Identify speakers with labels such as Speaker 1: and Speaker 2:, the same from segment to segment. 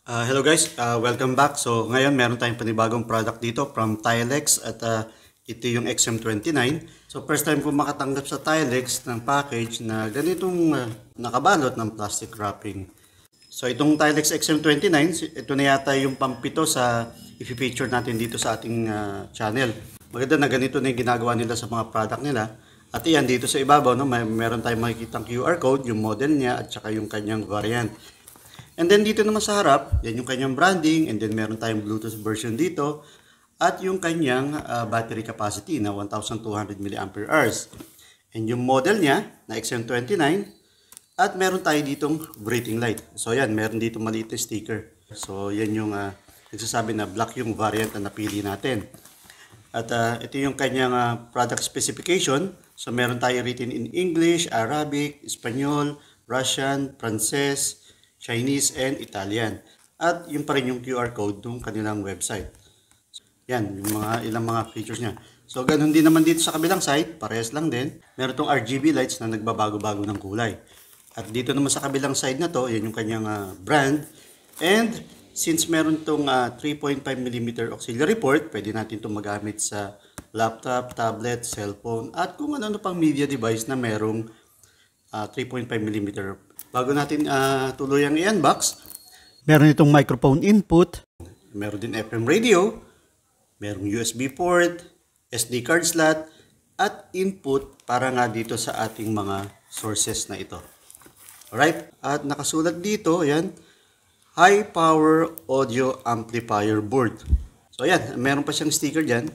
Speaker 1: Hello guys, welcome back. So ngayon meron tayong panibagong product dito from Tilex at ito yung XM29. So first time ko makatanggap sa Tilex ng package na ganitong nakabalot ng plastic wrapping. So itong Tilex XM29, ito na yata yung pampito sa i-feature natin dito sa ating channel. Maganda na ganito na yung ginagawa nila sa mga product nila. At iyan dito sa ibabaw, no, meron tayong makikitang QR code, yung model niya at saka yung kanyang variant. And then dito naman sa harap, yan yung kanyang branding, and then meron tayong Bluetooth version dito at yung kanyang battery capacity na 1200 mAh. And yung model niya na XM29 at meron tayo ditong breathing light. So yan, meron dito maliit na sticker. So yan yung nagsasabi na black yung variant na napili natin. At ito yung kanyang product specification. So meron tayo written in English, Arabic, Espanyol, Russian, Frances, Chinese, and Italian. At yung pa rin yung QR code ng kanilang website. Yan, yung ilang mga features niya. So, ganun din naman dito sa kabilang side, parehas lang din. Meron tong RGB lights na nagbabago-bago ng kulay. At dito naman sa kabilang side na to, yan yung kanyang brand. And, since meron tong 3.5mm auxiliary port, pwede natin itong magamit sa laptop, tablet, cellphone, at kung ano-ano pang media device na merong 3.5mm. Bago natin tuluyang i-unbox, meron itong microphone input, meron din FM radio, merong USB port, SD card slot, at input para nga dito sa ating mga sources na ito. Alright? At nakasulat dito, ayan, high power audio amplifier board. So ayan, meron pa siyang sticker dyan.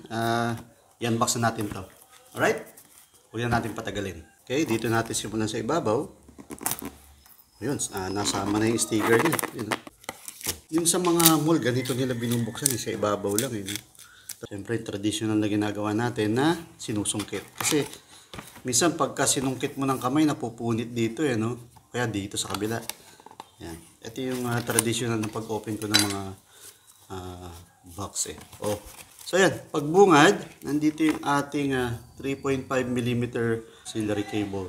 Speaker 1: I-unbox na natin to. Alright? Huwag na natin patagalin. Okay, dito natin simulan sa ibabaw. Ayun, nasama na yung sticker niya. Yun. Yung sa mga mall, ganito nila binubuksan, sa ibabaw lang. Siyempre, traditional na ginagawa natin na sinusungkit. Kasi, minsan pagka sinungkit mo ng kamay, napupunit dito, no? Kaya dito sa kabila. Yan. Ito yung traditional na pag-open ko ng mga box. Oh. So, yan. Pagbungad, nandito yung ating 3.5mm auxiliary cable.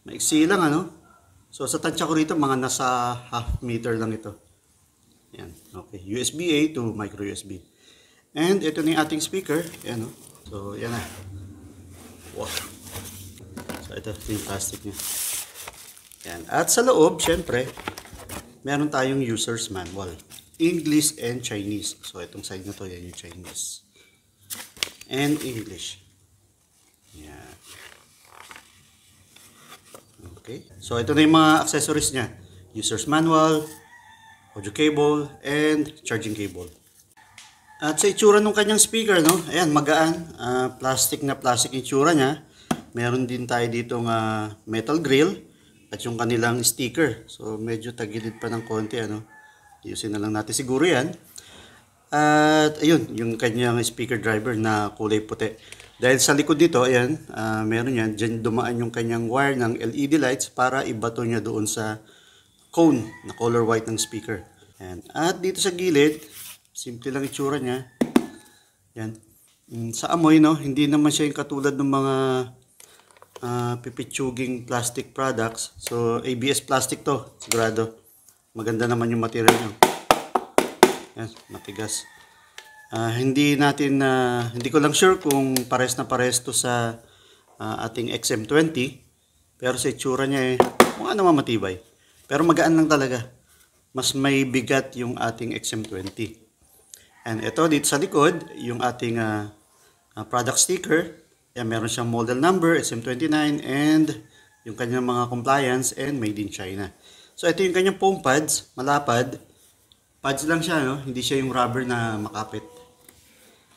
Speaker 1: Maiksi lang, ano? So, sa tansya ko rito, mga nasa half meter lang ito. Yan. Okay. USB-A to micro USB. And ito na yung ating speaker. Yan, no? So, yan na. Wow. So, ito yung plastic niya. Yan. At sa loob, syempre, meron tayong user's manual. English and Chinese. So, itong side na to, yan yung Chinese. And English. Yan. Okay. So, ito na yung mga accessories niya. User's manual, audio cable, and charging cable. At sa itsura ng kanyang speaker, no? Ayan, magaan. Plastic na plastic itsura niya. Meron din tayo ditong metal grill at yung kanilang sticker. So, medyo tagilid pa ng konti, ano? Ayusin na lang natin siguro yan. At ayun, yung kanyang speaker driver na kulay puti. Dahil sa likod nito, ayan, meron yan, dyan dumaan yung kanyang wire ng LED lights para ibato niya doon sa cone na color white ng speaker. Ayan. At dito sa gilid, simple lang itsura niya. Ayan. Sa amoy, no, hindi naman siya yung katulad ng mga pipitsuging plastic products. So, ABS plastic to, sigurado. Maganda naman yung material niya. Ayan, matigas. Hindi ko lang sure kung pares na pares to sa ating XM20, pero sa itsura niya mukha naman matibay. Pero magaan lang talaga. Mas may bigat yung ating XM20. And ito dito sa likod, yung ating product sticker. Yan, meron siyang model number, XM29, and yung kanyang mga compliance and made in China. So ito yung kanyang foam pads, malapad. Pads lang siya, no? Hindi siya yung rubber na makapit.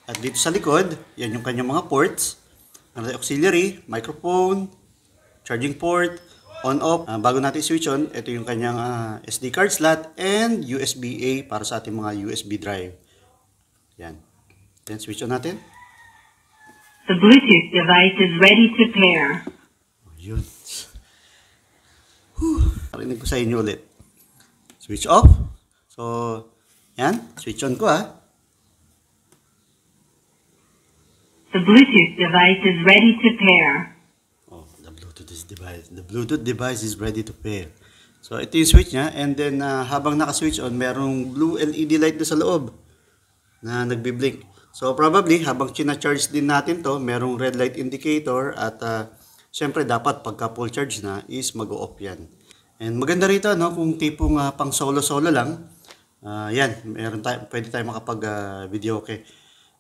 Speaker 1: At dito sa likod, yan yung kanyang mga ports. Auxiliary, microphone, charging port, on-off. Bago natin switch on, ito yung kanyang SD card slot and USB-A para sa ating mga USB drive. Yan. Then switch on natin.
Speaker 2: The Bluetooth device is ready to pair.
Speaker 1: Yun. Parinig ko sa inyo ulit. Switch off. So, yan. Switch on ko,
Speaker 2: The Bluetooth device is ready to pair.
Speaker 1: Oh, the Bluetooth device is ready to pair. So ito yung switch niya, and then habang naka-switch on, merong blue LED light na sa loob na nagbi-blink. So probably habang china-charge din natin to, merong red light indicator at syempre dapat pagka full charge na is mag-o-off yan. And maganda rito no, kung tipong pang solo-solo lang, yan, pwede tayo makapag video okay.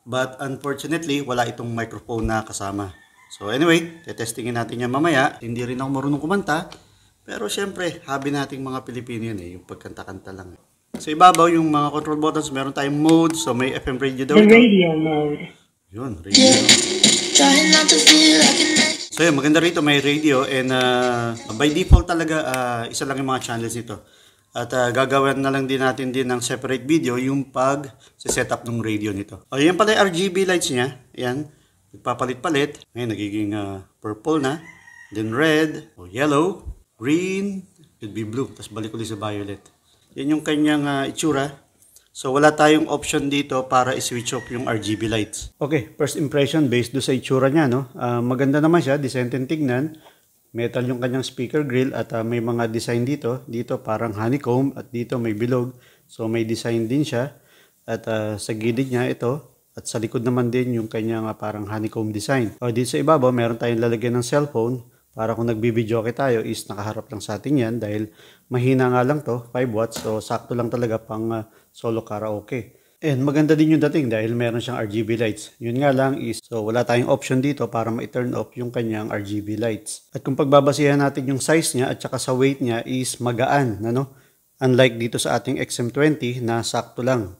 Speaker 1: But unfortunately, wala itong microphone na kasama. So anyway, tetestingin natin yan mamaya. Hindi rin ako marunong kumanta, pero syempre, hobby nating mga Pilipino yan yung pagkanta-kanta lang. Sa ibabaw, yung mga control buttons, meron tayong mode. So, may FM radio daw
Speaker 2: The
Speaker 1: ito.
Speaker 2: radio mode.
Speaker 1: Yun, radio. So, yun, maganda rito, may radio. And by default talaga, isa lang yung mga channels nito. At gagawin na lang din natin din ng separate video yung pag-setup ng radio nito. O, yan pala yung RGB lights niya. Yan, nagpapalit-palit. Ngayon, nagiging purple na. Then red, o yellow, green, could be blue. Tapos balik ulit sa violet. Yan yung kanyang itsura. So wala tayong option dito para i-switch off yung RGB lights. Okay, first impression based do sa itsura niya, no? Maganda naman siya, decent and tignan. Metal yung kanyang speaker grill at may mga design dito. Dito parang honeycomb at dito may bilog. So may design din siya. At sa gilid niya ito. At sa likod naman din yung kanyang parang honeycomb design. O dito sa ibabaw, meron tayong lalagyan ng cellphone. Para kung nagbibidyoke tayo is nakaharap lang sa atin yan dahil mahina nga lang to, 5 watts. So sakto lang talaga pang solo karaoke. And maganda din yung dating dahil meron siyang RGB lights. Yun nga lang is so wala tayong option dito para ma-turn off yung kanyang RGB lights. At kung pagbabasihan natin yung size niya at saka sa weight niya is magaan. Ano? Unlike dito sa ating XM20 na sakto lang.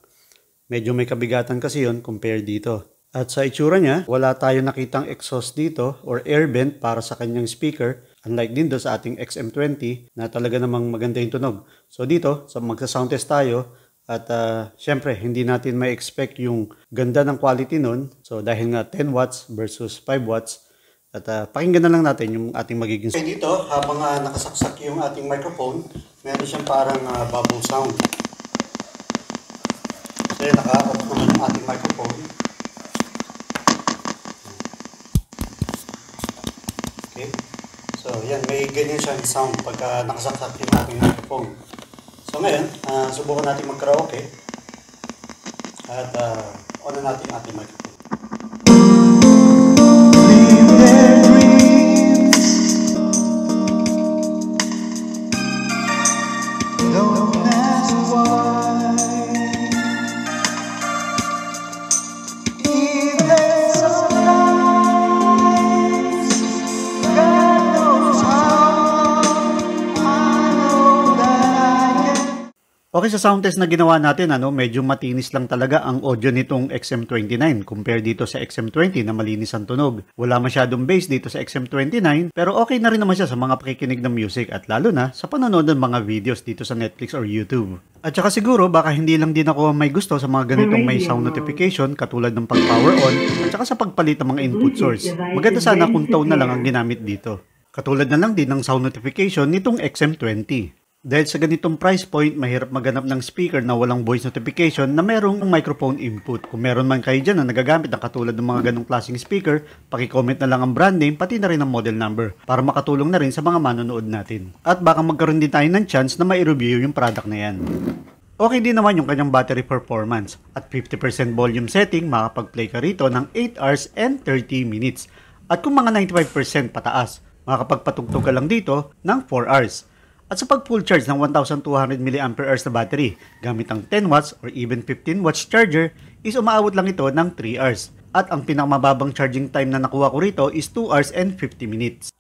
Speaker 1: Medyo may kabigatan kasi yun compare dito. At sa itsura niya, wala tayong nakitang exhaust dito or air vent para sa kanyang speaker. Unlike din do sa ating XM20 na talaga namang maganda yung tunog. So dito, magsa-sound test tayo at syempre hindi natin may expect yung ganda ng quality nun. So dahil nga 10 watts versus 5 watts at pakinggan na lang natin yung ating magiging sound. Okay, dito, habang nakasaksak yung ating microphone, meron siyang parang bubble sound. So yun, naka-off naman yung ating microphone. Okay. So, yan, may ganyan siyang sound pagka nakasaksak yung ating microphone. So, ngayon, subukan natin mag-karaoke. At on na natin yung ating microphone. Live their dreams. Don't ask why. Okay, sa sound test na ginawa natin, medyo matinis lang talaga ang audio nitong XM29 compare dito sa XM20 na malinis ang tunog. Wala masyadong bass dito sa XM29 pero okay na rin naman siya sa mga pakikinig ng music at lalo na sa panonood ng mga videos dito sa Netflix or YouTube. At saka siguro baka hindi lang din ako may gusto sa mga ganitong may sound notification katulad ng pag-power on at saka sa pagpalit ng mga input source. Maganda sana kung tone na lang ang ginamit dito. Katulad na lang din ng sound notification nitong XM20. Dahil sa ganitong price point, mahirap maghanap ng speaker na walang voice notification na merong microphone input. Kung meron man kayo dyan na nagagamit ng katulad ng mga ganong klaseng speaker, paki-comment na lang ang brand name pati na rin ang model number para makatulong na rin sa mga manonood natin. At baka magkaroon din tayo ng chance na mai-review yung product na yan. Okay din naman yung kanyang battery performance. At 50% volume setting, makapag-play ka rito ng 8 hours and 30 minutes. At kung mga 95% pataas, makakapagpatugtog ka lang dito ng 4 hours. At sa pag full charge ng 1,200 mAh na battery, gamit ang 10 watts or even 15 watts charger, is umaabot lang ito ng 3 hours. At ang pinakamababang charging time na nakuha ko rito is 2 hours and 50 minutes.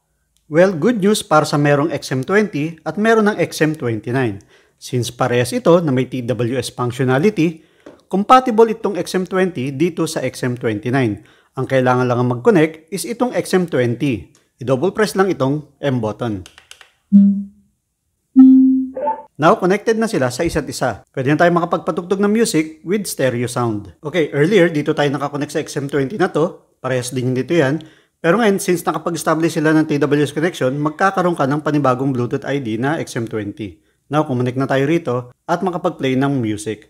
Speaker 1: Well, good news para sa merong XM20 at meron ng XM29. Since parehas ito na may TWS functionality, compatible itong XM20 dito sa XM29. Ang kailangan lang mag-connect is itong XM20. I-double press lang itong M button. Now, connected na sila sa isa't isa. Pwede na tayo makapagpatugtog ng music with stereo sound. Okay, earlier, dito tayo nakakonect sa XM20 na to. Parehas din dito yan. Pero ngayon, since nakapag-establish sila ng TWS connection, magkakaroon ka ng panibagong Bluetooth ID na XM20. Now, kumonek na tayo rito at makapag-play ng music.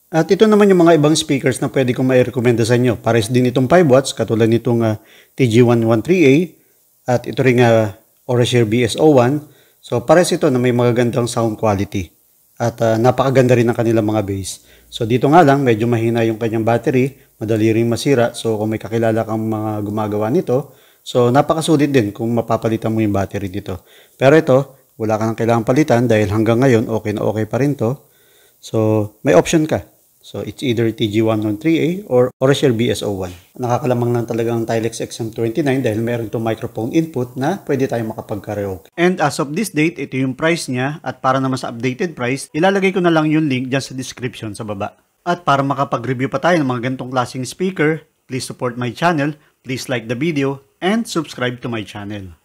Speaker 1: At ito naman yung mga ibang speakers na pwede kong mai-recommenda sa inyo. Pares din itong 5 watts, katulad nitong TG113A, at ito ring Orashare BS01. So pares ito na may magagandang sound quality. At napakaganda rin ng kanilang mga bass. So dito nga lang, medyo mahina yung kanyang battery, madali ring masira. So kung may kakilala kang mga gumagawa nito, so napakasulit din kung mapapalitan mo yung battery dito. Pero ito, wala ka nang kailangang palitan dahil hanggang ngayon okay na okay pa rin to. So may option ka. So it's either TG113A or Orashare BS01. Nakakalamang lang talaga ang Tilex XM29 dahil meron itong microphone input na pwede tayong makapag-karaoke. And as of this date, ito yung price niya, at para naman sa updated price, ilalagay ko na lang yung link dyan sa description sa baba. At para makapag-review pa tayo ng mga ganitong klaseng speaker, please support my channel, please like the video, and subscribe to my channel.